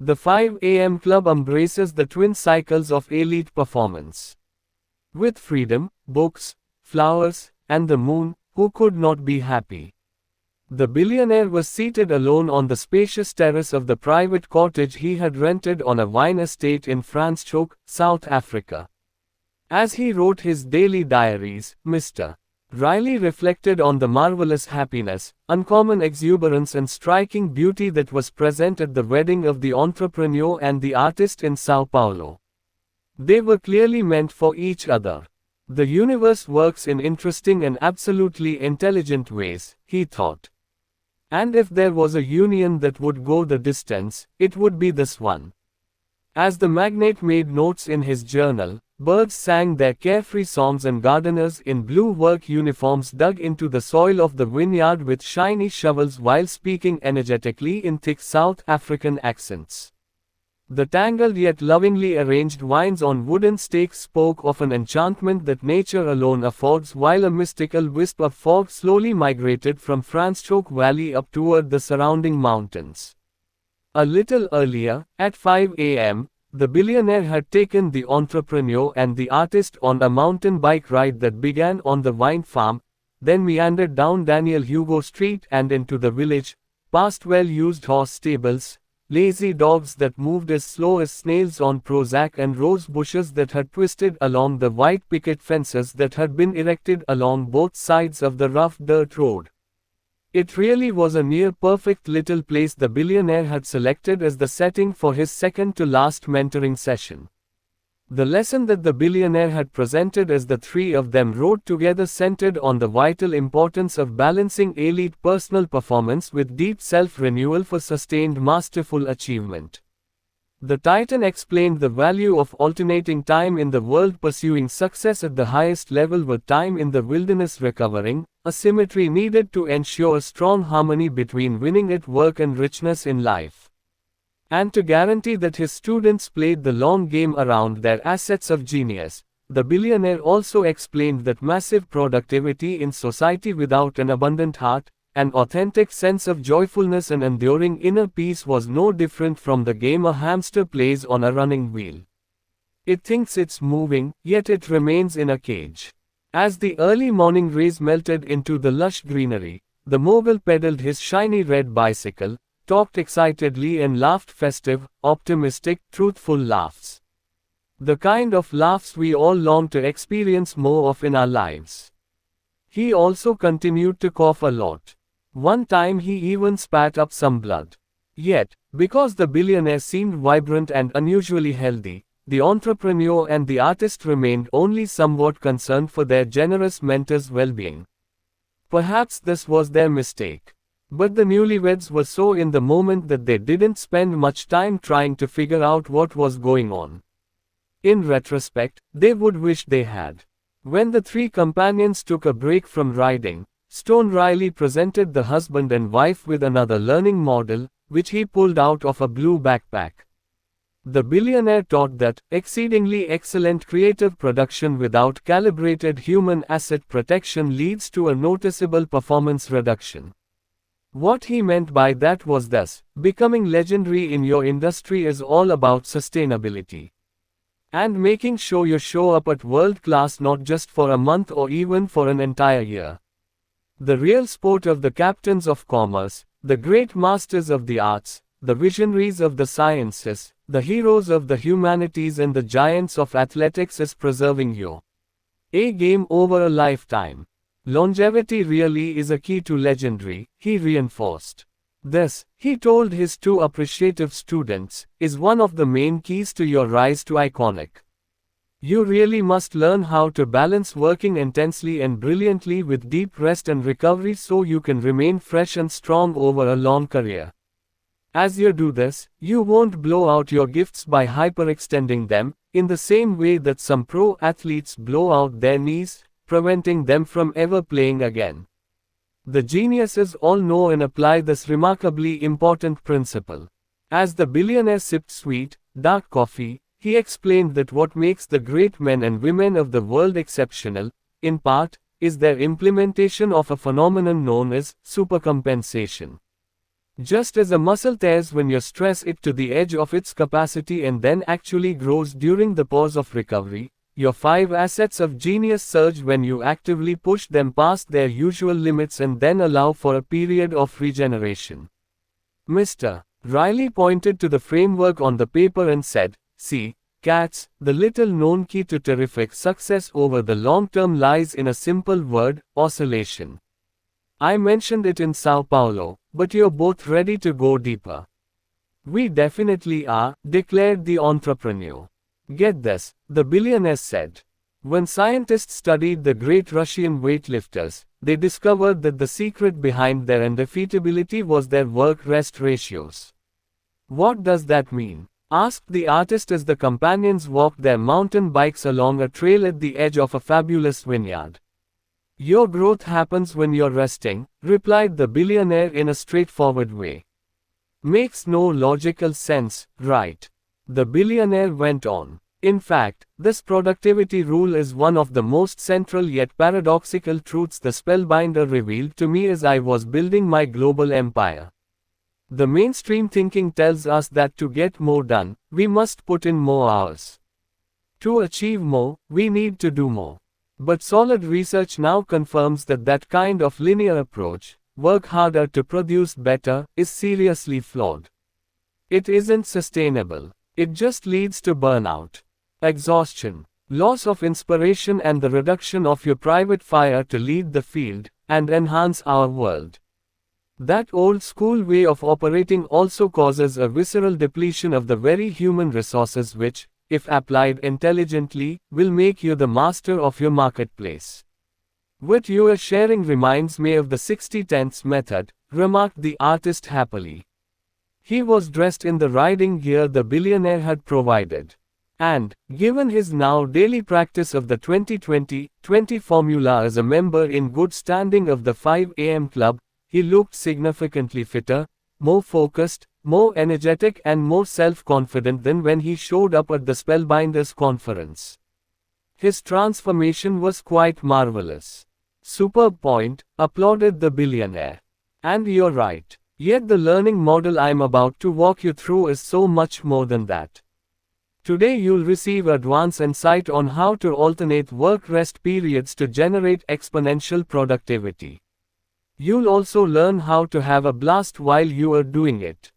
The 5 a.m. club embraces the twin cycles of elite performance. With freedom, books, flowers, and the moon, who could not be happy? The billionaire was seated alone on the spacious terrace of the private cottage he had rented on a wine estate in Franschhoek, South Africa. As he wrote his daily diaries, Mr. Riley reflected on the marvelous happiness, uncommon exuberance and striking beauty that was present at the wedding of the entrepreneur and the artist in Sao Paulo. They were clearly meant for each other. The universe works in interesting and absolutely intelligent ways, he thought. And if there was a union that would go the distance, it would be this one. As the magnate made notes in his journal, birds sang their carefree songs and gardeners in blue work uniforms dug into the soil of the vineyard with shiny shovels while speaking energetically in thick South African accents. The tangled yet lovingly arranged vines on wooden stakes spoke of an enchantment that nature alone affords, while a mystical wisp of fog slowly migrated from Franschhoek Valley up toward the surrounding mountains. A little earlier, at 5 a.m., the billionaire had taken the entrepreneur and the artist on a mountain bike ride that began on the wine farm, then meandered down Daniel Hugo Street and into the village, past well-used horse stables, lazy dogs that moved as slow as snails on Prozac and rose bushes that had twisted along the white picket fences that had been erected along both sides of the rough dirt road. It really was a near-perfect little place the billionaire had selected as the setting for his second-to-last mentoring session. The lesson that the billionaire had presented as the three of them rode together centered on the vital importance of balancing elite personal performance with deep self-renewal for sustained masterful achievement. The Titan explained the value of alternating time in the world pursuing success at the highest level with time in the wilderness recovering, a symmetry needed to ensure strong harmony between winning at work and richness in life. And to guarantee that his students played the long game around their assets of genius, the billionaire also explained that massive productivity in society without an abundant heart, an authentic sense of joyfulness and enduring inner peace was no different from the game a hamster plays on a running wheel. It thinks it's moving, yet it remains in a cage. As the early morning rays melted into the lush greenery, the mogul pedaled his shiny red bicycle, talked excitedly and laughed festive, optimistic, truthful laughs. The kind of laughs we all long to experience more of in our lives. He also continued to cough a lot. One time he even spat up some blood. Yet, because the billionaire seemed vibrant and unusually healthy, the entrepreneur and the artist remained only somewhat concerned for their generous mentor's well-being. Perhaps this was their mistake. But the newlyweds were so in the moment that they didn't spend much time trying to figure out what was going on. In retrospect, they would wish they had. When the three companions took a break from riding, Stone Riley presented the husband and wife with another learning model, which he pulled out of a blue backpack. The billionaire taught that exceedingly excellent creative production without calibrated human asset protection leads to a noticeable performance reduction. What he meant by that was this: becoming legendary in your industry is all about sustainability. And making sure you show up at world class not just for a month or even for an entire year. The real sport of the captains of commerce, the great masters of the arts, the visionaries of the sciences, the heroes of the humanities and the giants of athletics is preserving your A game over a lifetime. Longevity really is a key to legendary, he reinforced. This, he told his two appreciative students, is one of the main keys to your rise to iconic. You really must learn how to balance working intensely and brilliantly with deep rest and recovery so you can remain fresh and strong over a long career. As you do this, you won't blow out your gifts by hyperextending them, in the same way that some pro athletes blow out their knees, preventing them from ever playing again. The geniuses all know and apply this remarkably important principle. As the billionaire sipped sweet, dark coffee, he explained that what makes the great men and women of the world exceptional, in part, is their implementation of a phenomenon known as supercompensation. Just as a muscle tears when you stress it to the edge of its capacity and then actually grows during the pause of recovery, your 5 assets of genius surge when you actively push them past their usual limits and then allow for a period of regeneration. Mr. Riley pointed to the framework on the paper and said, "See, cats, the little known key to terrific success over the long term lies in a simple word: oscillation. I mentioned it in Sao Paulo, but you're both ready to go deeper." "We definitely are," declared the entrepreneur. "Get this," the billionaire said. "When scientists studied the great Russian weightlifters, they discovered that the secret behind their undefeatability was their work-rest ratios." "What does that mean?" asked the artist as the companions walked their mountain bikes along a trail at the edge of a fabulous vineyard. "Your growth happens when you're resting," replied the billionaire in a straightforward way. "Makes no logical sense, right?" the billionaire went on. "In fact, this productivity rule is one of the most central yet paradoxical truths the Spellbinder revealed to me as I was building my global empire. The mainstream thinking tells us that to get more done, we must put in more hours. To achieve more, we need to do more. But solid research now confirms that that kind of linear approach, work harder to produce better, is seriously flawed. It isn't sustainable. It just leads to burnout, exhaustion, loss of inspiration, and the reduction of your private fire to lead the field and enhance our world. That old school way of operating also causes a visceral depletion of the very human resources which, if applied intelligently, will make you the master of your marketplace." "What you are sharing reminds me of the 60-10s method," remarked the artist happily. He was dressed in the riding gear the billionaire had provided. And, given his now daily practice of the 20-20-20 formula as a member in good standing of the 5 a.m. club, he looked significantly fitter, more focused, more energetic, and more self-confident than when he showed up at the Spellbinders conference. His transformation was quite marvelous. "Superb point," applauded the billionaire. "And you're right. Yet the learning model I'm about to walk you through is so much more than that. Today you'll receive advanced insight on how to alternate work-rest periods to generate exponential productivity. You'll also learn how to have a blast while you are doing it.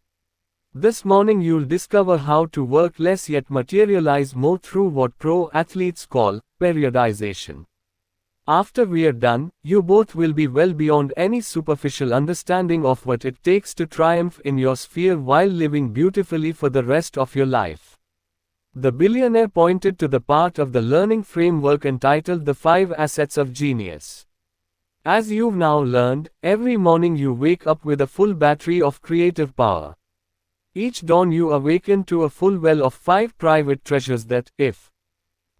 This morning you'll discover how to work less yet materialize more through what pro athletes call periodization. After we are done, you both will be well beyond any superficial understanding of what it takes to triumph in your sphere while living beautifully for the rest of your life." The billionaire pointed to the part of the learning framework entitled The 5 Assets of Genius. "As you've now learned, every morning you wake up with a full battery of creative power. Each dawn you awaken to a full well of 5 private treasures that, if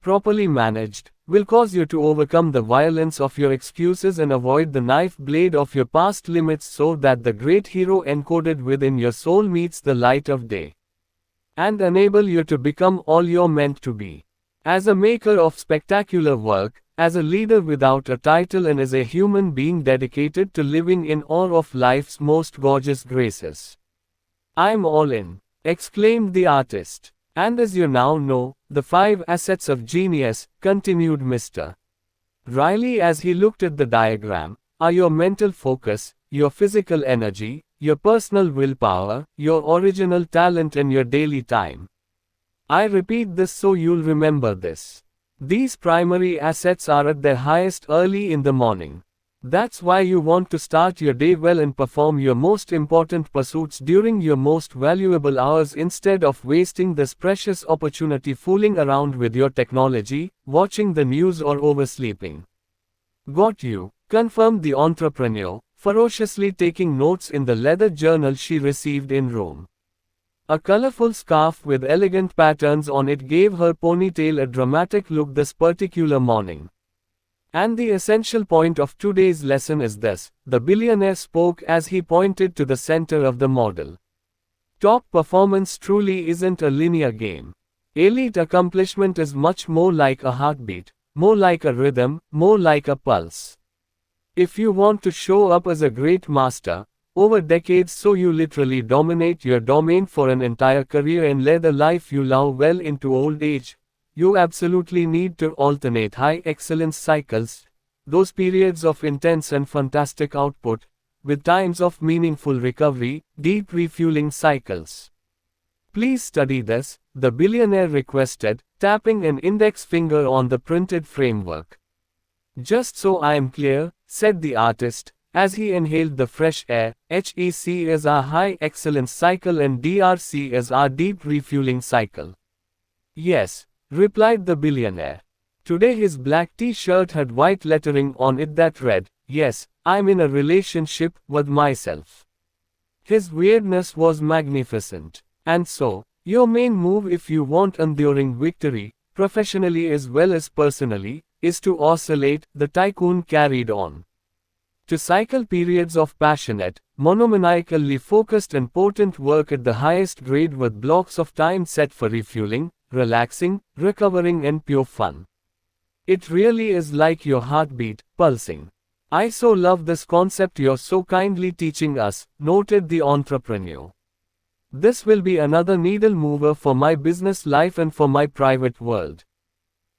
properly managed, will cause you to overcome the violence of your excuses and avoid the knife blade of your past limits so that the great hero encoded within your soul meets the light of day. And enable you to become all you're meant to be. As a maker of spectacular work, as a leader without a title, and as a human being dedicated to living in awe of life's most gorgeous graces. I'm all in," exclaimed the artist. "And as you now know, the 5 assets of genius," continued Mr. Riley as he looked at the diagram, "are your mental focus, your physical energy, your personal willpower, your original talent, and your daily time. I repeat this so you'll remember this. These primary assets are at their highest early in the morning. That's why you want to start your day well and perform your most important pursuits during your most valuable hours instead of wasting this precious opportunity fooling around with your technology, watching the news, or oversleeping." "Got you," confirmed the entrepreneur, ferociously taking notes in the leather journal she received in Rome. A colorful scarf with elegant patterns on it gave her ponytail a dramatic look this particular morning. "And the essential point of today's lesson is this," the billionaire spoke as he pointed to the center of the model. "Top performance truly isn't a linear game. Elite accomplishment is much more like a heartbeat, more like a rhythm, more like a pulse. If you want to show up as a great master, over decades, so you literally dominate your domain for an entire career and lead the life you love well into old age. You absolutely need to alternate high excellence cycles, those periods of intense and fantastic output, with times of meaningful recovery, deep refueling cycles. Please study this, the billionaire requested, tapping an index finger on the printed framework. Just so I am clear, said the artist, as he inhaled the fresh air, HEC is our high excellence cycle and DRC is our deep refueling cycle. Yes, replied the billionaire. Today his black t-shirt had white lettering on it that read, "Yes, I'm in a relationship with myself." His weirdness was magnificent. And so, your main move if you want enduring victory, professionally as well as personally, is to oscillate, the tycoon carried on. To cycle periods of passionate, monomaniacally focused and potent work at the highest grade with blocks of time set for refueling, relaxing, recovering and pure fun. It really is like your heartbeat, pulsing. I so love this concept you're so kindly teaching us, noted the entrepreneur. This will be another needle mover for my business life and for my private world.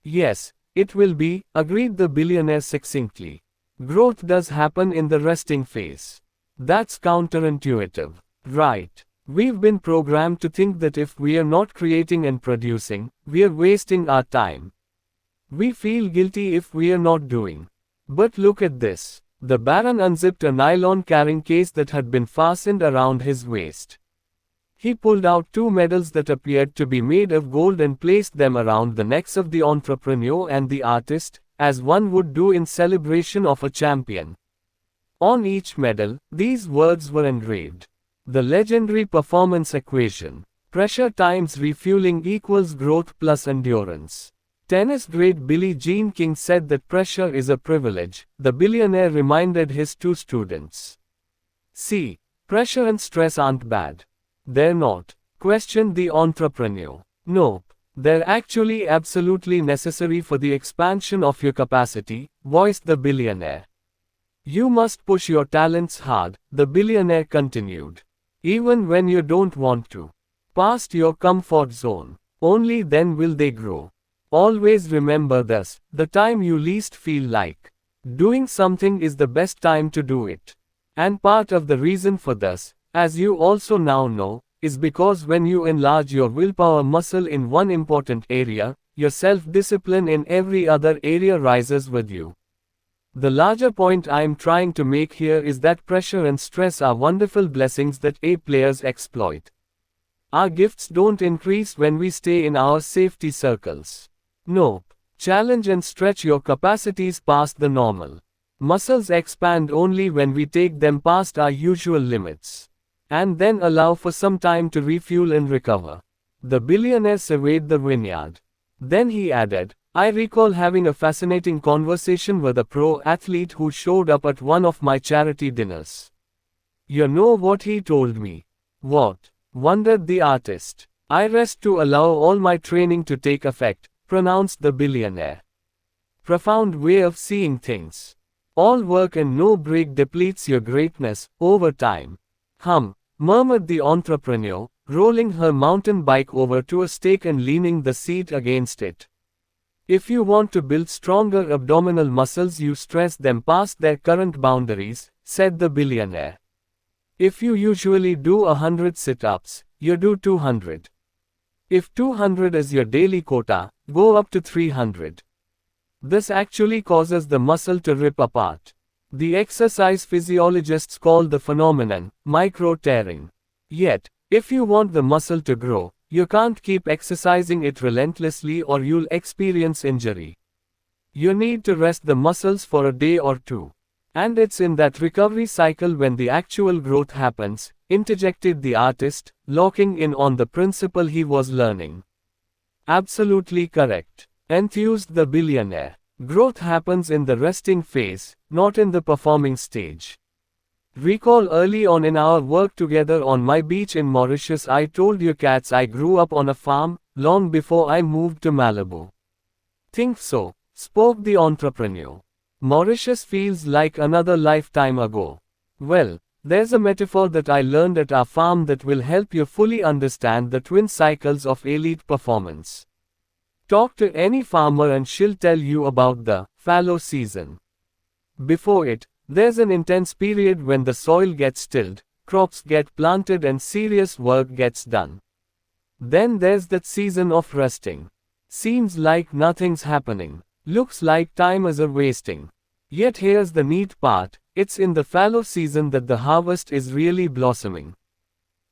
Yes, it will be, agreed the billionaire succinctly. Growth does happen in the resting phase. That's counterintuitive, right? We've been programmed to think that if we are not creating and producing, we are wasting our time. We feel guilty if we are not doing. But look at this. The Baron unzipped a nylon carrying case that had been fastened around his waist. He pulled out 2 medals that appeared to be made of gold and placed them around the necks of the entrepreneur and the artist, as one would do in celebration of a champion. On each medal, these words were engraved. The legendary performance equation. Pressure times refueling equals growth plus endurance. Tennis great Billie Jean King said that pressure is a privilege, the billionaire reminded his 2 students. See, pressure and stress aren't bad. They're not, questioned the entrepreneur. Nope, they're actually absolutely necessary for the expansion of your capacity, voiced the billionaire. You must push your talents hard, the billionaire continued. Even when you don't want to. Past your comfort zone. Only then will they grow. Always remember this, the time you least feel like doing something is the best time to do it. And part of the reason for this, as you also now know, is because when you enlarge your willpower muscle in one important area, your self-discipline in every other area rises with you. The larger point I'm trying to make here is that pressure and stress are wonderful blessings that A players exploit. Our gifts don't increase when we stay in our safety circles. Nope. Challenge and stretch your capacities past the normal. Muscles expand only when we take them past our usual limits. And then allow for some time to refuel and recover. The billionaire surveyed the vineyard. Then he added, I recall having a fascinating conversation with a pro athlete who showed up at one of my charity dinners. You know what he told me? What? Wondered the artist. I rest to allow all my training to take effect, pronounced the billionaire. Profound way of seeing things. All work and no break depletes your greatness, over time. Murmured the entrepreneur, rolling her mountain bike over to a stake and leaning the seat against it. If you want to build stronger abdominal muscles, you stress them past their current boundaries, said the billionaire. If you usually do 100 sit-ups, you do 200. If 200 is your daily quota, go up to 300. This actually causes the muscle to rip apart. The exercise physiologists call the phenomenon micro-tearing. Yet, if you want the muscle to grow, you can't keep exercising it relentlessly or you'll experience injury. You need to rest the muscles for a day or 2. And it's in that recovery cycle when the actual growth happens, interjected the artist, locking in on the principle he was learning. Absolutely correct, enthused the billionaire. Growth happens in the resting phase, not in the performing stage. Recall early on in our work together on my beach in Mauritius, I told you cats I grew up on a farm, long before I moved to Malibu. Think so, spoke the entrepreneur. Mauritius feels like another lifetime ago. Well, there's a metaphor that I learned at our farm that will help you fully understand the twin cycles of elite performance. Talk to any farmer and she'll tell you about the fallow season. Before it, there's an intense period when the soil gets tilled, crops get planted and serious work gets done. Then there's that season of resting. Seems like nothing's happening. Looks like time is wasting. Yet here's the neat part, it's in the fallow season that the harvest is really blossoming.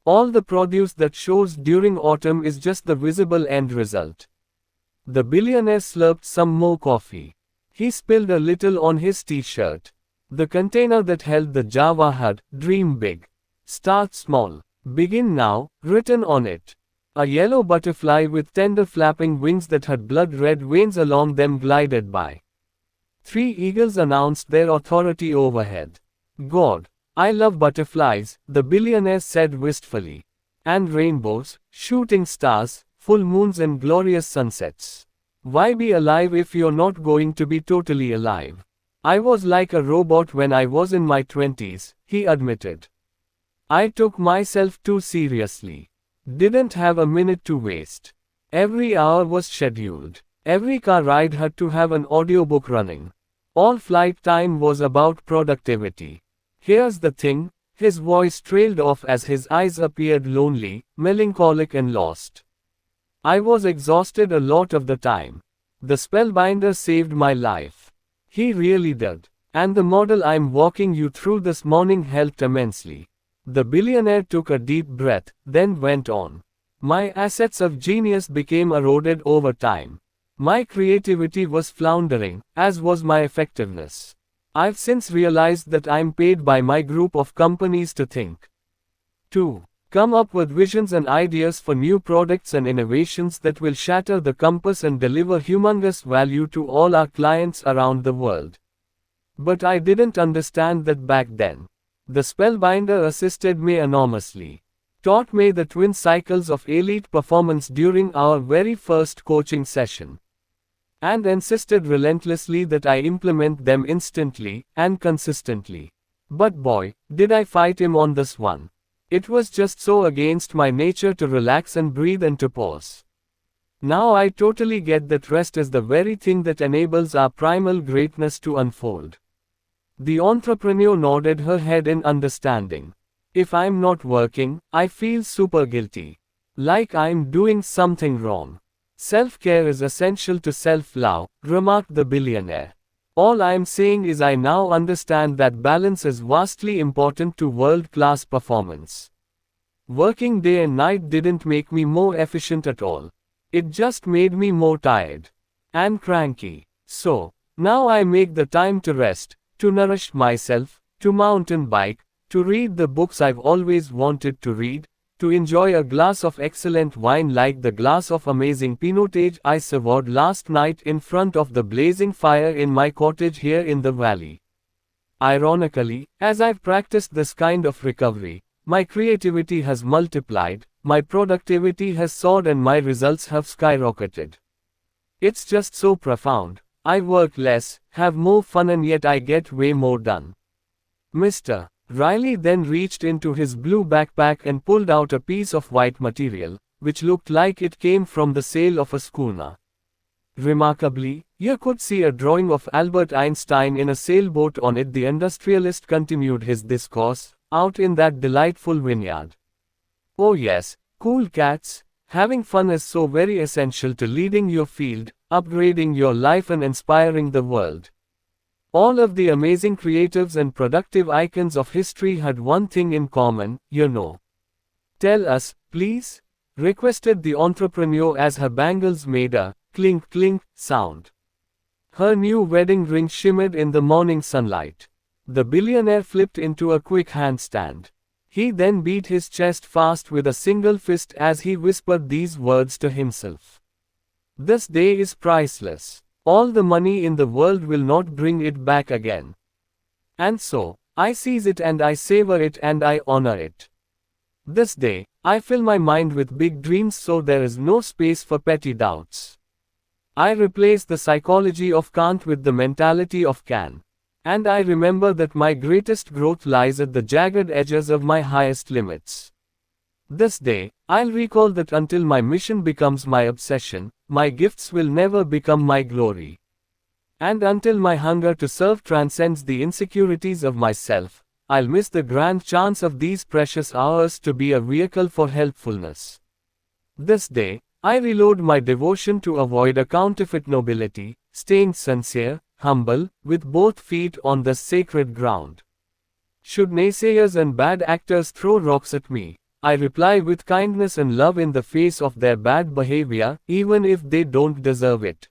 All the produce that shows during autumn is just the visible end result. The billionaire slurped some more coffee. He spilled a little on his t-shirt. The container that held the Java had, "Dream big. Start small. Begin now," written on it. A yellow butterfly with tender flapping wings that had blood-red veins along them glided by. 3 eagles announced their authority overhead. "God, I love butterflies," the billionaire said wistfully. "And rainbows, shooting stars, full moons and glorious sunsets. Why be alive if you're not going to be totally alive? I was like a robot when I was in my 20s, he admitted. I took myself too seriously. Didn't have a minute to waste. Every hour was scheduled. Every car ride had to have an audiobook running. All flight time was about productivity. Here's the thing," his voice trailed off as his eyes appeared lonely, melancholic and lost. "I was exhausted a lot of the time. The spellbinder saved my life. He really did. And the model I'm walking you through this morning helped immensely." The billionaire took a deep breath, then went on. "My assets of genius became eroded over time. My creativity was floundering, as was my effectiveness. I've since realized that I'm paid by my group of companies to think. 2. Come up with visions and ideas for new products and innovations that will shatter the compass and deliver humongous value to all our clients around the world. But I didn't understand that back then. The spellbinder assisted me enormously. Taught me the twin cycles of elite performance during our very first coaching session. And insisted relentlessly that I implement them instantly and consistently. But boy, did I fight him on this one. It was just so against my nature to relax and breathe and to pause. Now I totally get that rest is the very thing that enables our primal greatness to unfold." The entrepreneur nodded her head in understanding. "If I'm not working, I feel super guilty. Like I'm doing something wrong. Self-care is essential to self-love," remarked the billionaire. "All I'm saying is I now understand that balance is vastly important to world-class performance. Working day and night didn't make me more efficient at all. It just made me more tired. And cranky. So, now I make the time to rest, to nourish myself, to mountain bike, to read the books I've always wanted to read, to enjoy a glass of excellent wine like the glass of amazing Pinotage I savored last night in front of the blazing fire in my cottage here in the valley. Ironically, as I've practiced this kind of recovery, my creativity has multiplied, my productivity has soared and my results have skyrocketed. It's just so profound. I work less, have more fun and yet I get way more done." Mr. Riley then reached into his blue backpack and pulled out a piece of white material, which looked like it came from the sail of a schooner. Remarkably, you could see a drawing of Albert Einstein in a sailboat on it. The industrialist continued his discourse, out in that delightful vineyard. "Oh yes, cool cats, having fun is so very essential to leading your field, upgrading your life and inspiring the world. All of the amazing creatives and productive icons of history had one thing in common, you know." "Tell us, please," requested the entrepreneur as her bangles made a clink clink sound. Her new wedding ring shimmered in the morning sunlight. The billionaire flipped into a quick handstand. He then beat his chest fast with a single fist as he whispered these words to himself. "This day is priceless. All the money in the world will not bring it back again. And so, I seize it and I savor it and I honor it. This day, I fill my mind with big dreams so there is no space for petty doubts. I replace the psychology of can't with the mentality of can. And I remember that my greatest growth lies at the jagged edges of my highest limits. This day, I'll recall that until my mission becomes my obsession, my gifts will never become my glory. And until my hunger to serve transcends the insecurities of myself, I'll miss the grand chance of these precious hours to be a vehicle for helpfulness. This day, I reload my devotion to avoid a counterfeit nobility, staying sincere, humble, with both feet on the sacred ground. Should naysayers and bad actors throw rocks at me, I reply with kindness and love in the face of their bad behavior, even if they don't deserve it.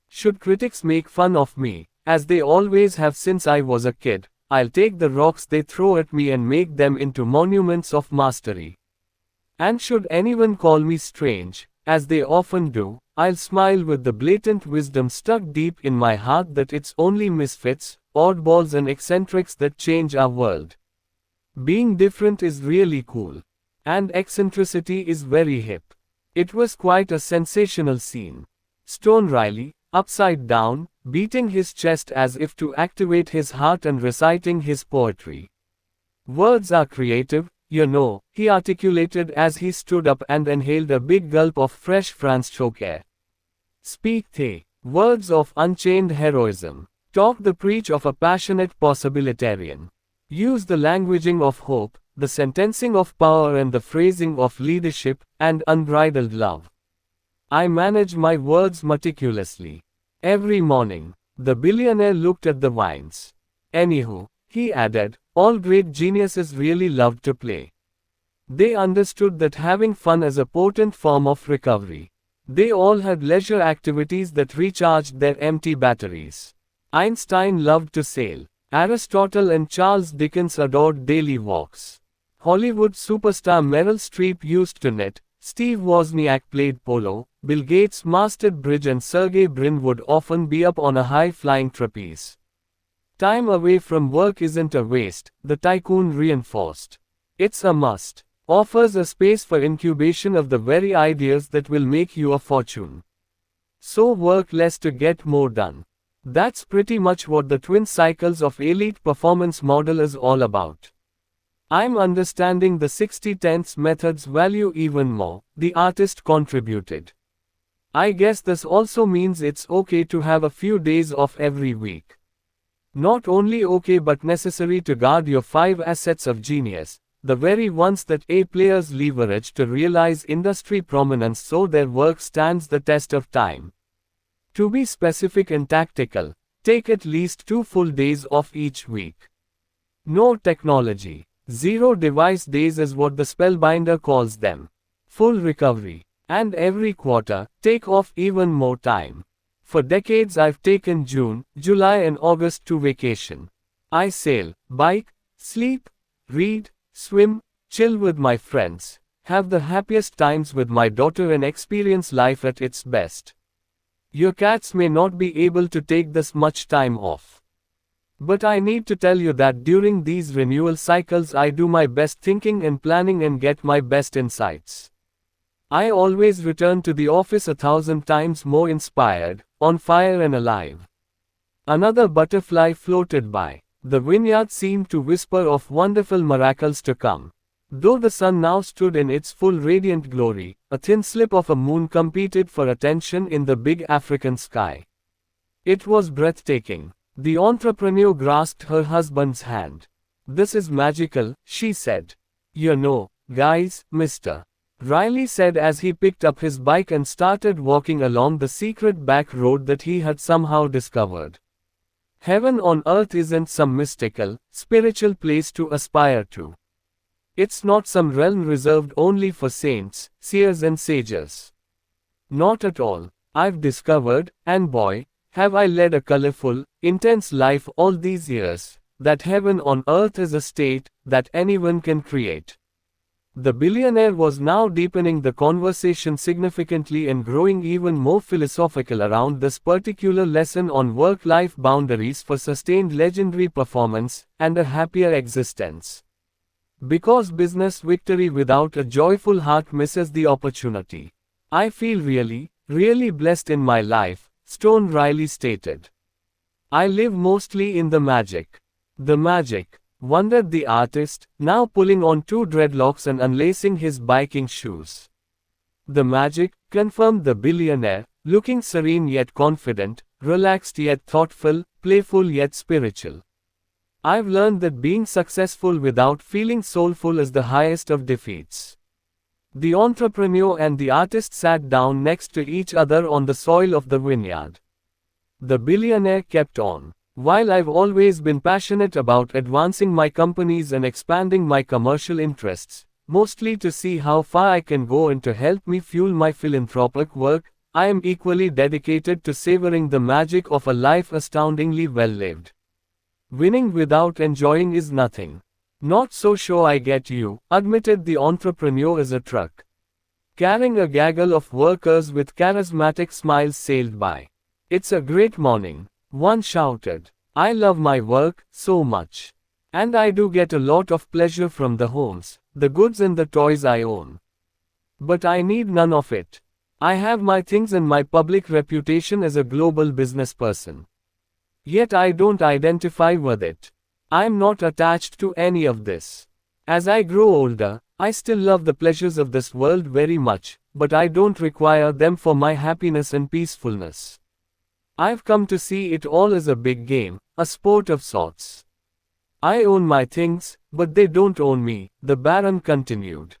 Should critics make fun of me, as they always have since I was a kid, I'll take the rocks they throw at me and make them into monuments of mastery. And should anyone call me strange, as they often do, I'll smile with the blatant wisdom stuck deep in my heart that it's only misfits, oddballs and eccentrics that change our world. Being different is really cool. And eccentricity is very hip. It was quite a sensational scene. Stone Riley, upside down, beating his chest as if to activate his heart and reciting his poetry. Words are creative, you know, he articulated as he stood up and inhaled a big gulp of fresh Franschhoek air. Speak they, words of unchained heroism. Talk the preach of a passionate possibilitarian. Use the languaging of hope, the sentencing of power and the phrasing of leadership, and unbridled love. I manage my words meticulously. Every morning, the billionaire looked at the vines. Anywho, he added, all great geniuses really loved to play. They understood that having fun is a potent form of recovery. They all had leisure activities that recharged their empty batteries. Einstein loved to sail. Aristotle and Charles Dickens adored daily walks. Hollywood superstar Meryl Streep used to knit, Steve Wozniak played polo, Bill Gates mastered bridge and Sergey Brin would often be up on a high-flying trapeze. Time away from work isn't a waste, the tycoon reinforced. It's a must. Offers a space for incubation of the very ideas that will make you a fortune. So work less to get more done. That's pretty much what the twin cycles of elite performance model is all about. I'm understanding the 60/10 method's value even more, the artist contributed. I guess this also means it's okay to have a few days off every week. Not only okay but necessary to guard your 5 assets of genius, the very ones that A players leverage to realize industry prominence so their work stands the test of time. To be specific and tactical, take at least 2 full days off each week. No technology. 0 device days is what the spellbinder calls them. Full recovery. And every quarter, take off even more time. For decades I've taken June, July and August to vacation. I sail, bike, sleep, read, swim, chill with my friends, have the happiest times with my daughter and experience life at its best. Your cats may not be able to take this much time off. But I need to tell you that during these renewal cycles I do my best thinking and planning and get my best insights. I always return to the office 1,000 times more inspired, on fire and alive. Another butterfly floated by. The vineyard seemed to whisper of wonderful miracles to come. Though the sun now stood in its full radiant glory, a thin slip of a moon competed for attention in the big African sky. It was breathtaking. The entrepreneur grasped her husband's hand. This is magical, she said. You know, guys, Mr. Riley said as he picked up his bike and started walking along the secret back road that he had somehow discovered. Heaven on earth isn't some mystical, spiritual place to aspire to. It's not some realm reserved only for saints, seers and sages. Not at all. I've discovered, and boy, have I led a colorful, intense life all these years, that heaven on earth is a state that anyone can create. The billionaire was now deepening the conversation significantly and growing even more philosophical around this particular lesson on work-life boundaries for sustained legendary performance and a happier existence. Because business victory without a joyful heart misses the opportunity. I feel really, really blessed in my life, Stone Riley stated. I live mostly in the magic. The magic, wondered the artist, now pulling on two dreadlocks and unlacing his biking shoes. The magic, confirmed the billionaire, looking serene yet confident, relaxed yet thoughtful, playful yet spiritual. I've learned that being successful without feeling soulful is the highest of defeats. The entrepreneur and the artist sat down next to each other on the soil of the vineyard. The billionaire kept on. While I've always been passionate about advancing my companies and expanding my commercial interests, mostly to see how far I can go and to help me fuel my philanthropic work, I am equally dedicated to savoring the magic of a life astoundingly well lived. Winning without enjoying is nothing. Not so sure I get you, admitted the entrepreneur as a truck carrying a gaggle of workers with charismatic smiles sailed by. It's a great morning, one shouted. I love my work so much. And I do get a lot of pleasure from the homes, the goods and the toys I own. But I need none of it. I have my things and my public reputation as a global business person. Yet I don't identify with it. I'm not attached to any of this. As I grow older, I still love the pleasures of this world very much, but I don't require them for my happiness and peacefulness. I've come to see it all as a big game, a sport of sorts. I own my things, but they don't own me, the Baron continued.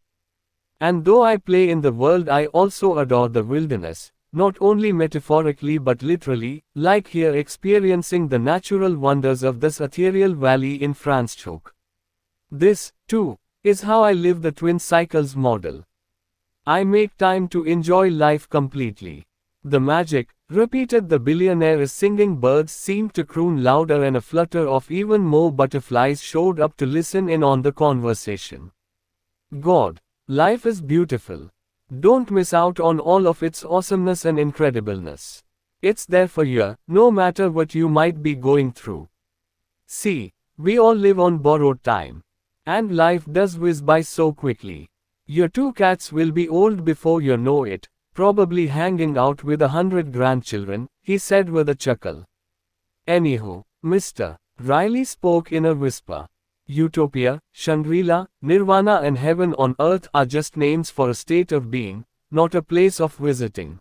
And though I play in the world, I also adore the wilderness, not only metaphorically but literally, like here experiencing the natural wonders of this ethereal valley in Franschhoek. This, too, is how I live the twin cycles model. I make time to enjoy life completely. The magic, repeated the billionaire as singing birds seemed to croon louder and a flutter of even more butterflies showed up to listen in on the conversation. God, life is beautiful. Don't miss out on all of its awesomeness and incredibleness. It's there for you, no matter what you might be going through. See, we all live on borrowed time. And life does whiz by so quickly. Your two cats will be old before you know it, probably hanging out with 100 grandchildren, he said with a chuckle. Anywho, Mr. Riley spoke in a whisper. Utopia, Shangri-La, Nirvana and heaven on earth are just names for a state of being, not a place of visiting.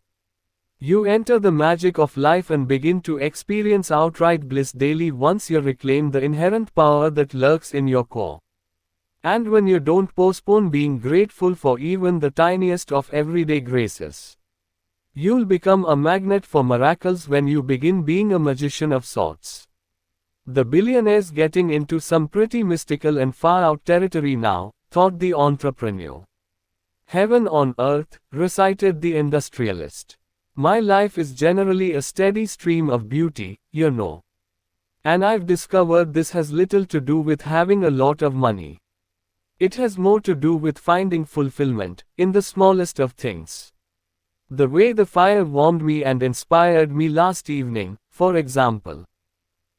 You enter the magic of life and begin to experience outright bliss daily once you reclaim the inherent power that lurks in your core. And when you don't postpone being grateful for even the tiniest of everyday graces, you'll become a magnet for miracles when you begin being a magician of sorts. The billionaire's getting into some pretty mystical and far-out territory now, thought the entrepreneur. Heaven on earth, recited the industrialist. My life is generally a steady stream of beauty, you know. And I've discovered this has little to do with having a lot of money. It has more to do with finding fulfillment, in the smallest of things. The way the fire warmed me and inspired me last evening, for example.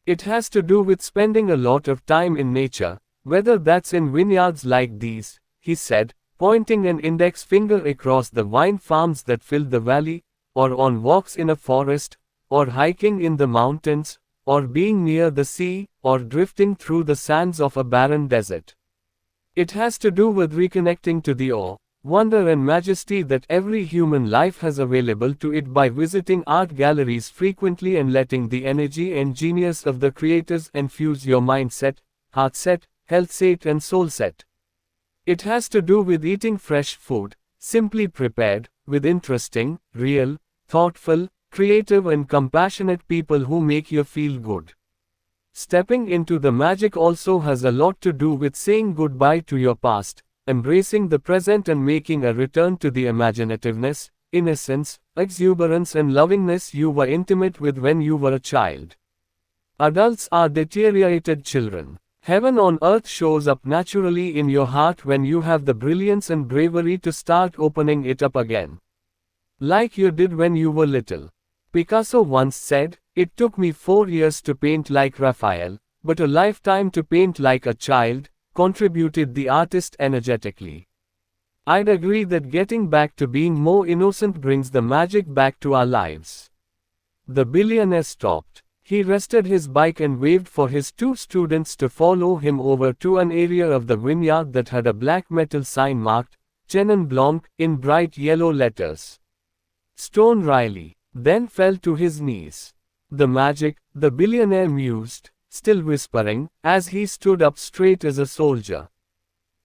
It has to do with spending a lot of time in nature, whether that's in vineyards like these, he said, pointing an index finger across the wine farms that filled the valley, or on walks in a forest, or hiking in the mountains, or being near the sea, or drifting through the sands of a barren desert. It has to do with reconnecting to the awe, wonder and majesty that every human life has available to it by visiting art galleries frequently and letting the energy and genius of the creators infuse your mindset, heart set, health set and soul set. It has to do with eating fresh food, simply prepared, with interesting, real, thoughtful, creative and compassionate people who make you feel good. Stepping into the magic also has a lot to do with saying goodbye to your past, embracing the present and making a return to the imaginativeness, innocence, exuberance and lovingness you were intimate with when you were a child. Adults are deteriorated children. Heaven on earth shows up naturally in your heart when you have the brilliance and bravery to start opening it up again. Like you did when you were little. Picasso once said, "It took me 4 years to paint like Raphael, but a lifetime to paint like a child," contributed the artist energetically. I'd agree that getting back to being more innocent brings the magic back to our lives. The billionaire stopped. He rested his bike and waved for his 2 students to follow him over to an area of the vineyard that had a black metal sign marked, Chenin Blanc, in bright yellow letters. Stone Riley then fell to his knees. The magic, the billionaire mused, still whispering, as he stood up straight as a soldier.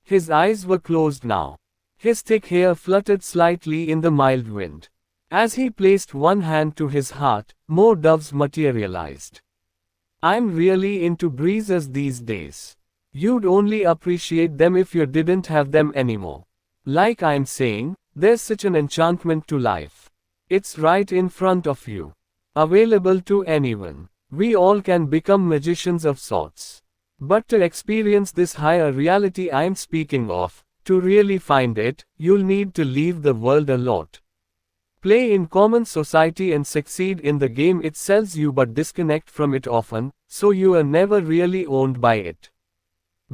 His eyes were closed now. His thick hair fluttered slightly in the mild wind. As he placed one hand to his heart, more doves materialized. I'm really into breezes these days. You'd only appreciate them if you didn't have them anymore. Like I'm saying, there's such an enchantment to life. It's right in front of you. Available to anyone. We all can become magicians of sorts. But to experience this higher reality I'm speaking of, to really find it, you'll need to leave the world a lot. Play in common society and succeed in the game it sells you but disconnect from it often, so you are never really owned by it.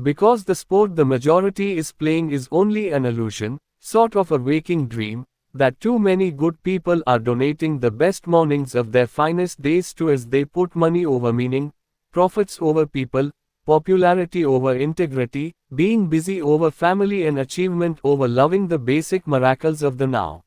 Because the sport the majority is playing is only an illusion, sort of a waking dream, that too many good people are donating the best mornings of their finest days to as they put money over meaning, profits over people, popularity over integrity, being busy over family and achievement over loving the basic miracles of the now.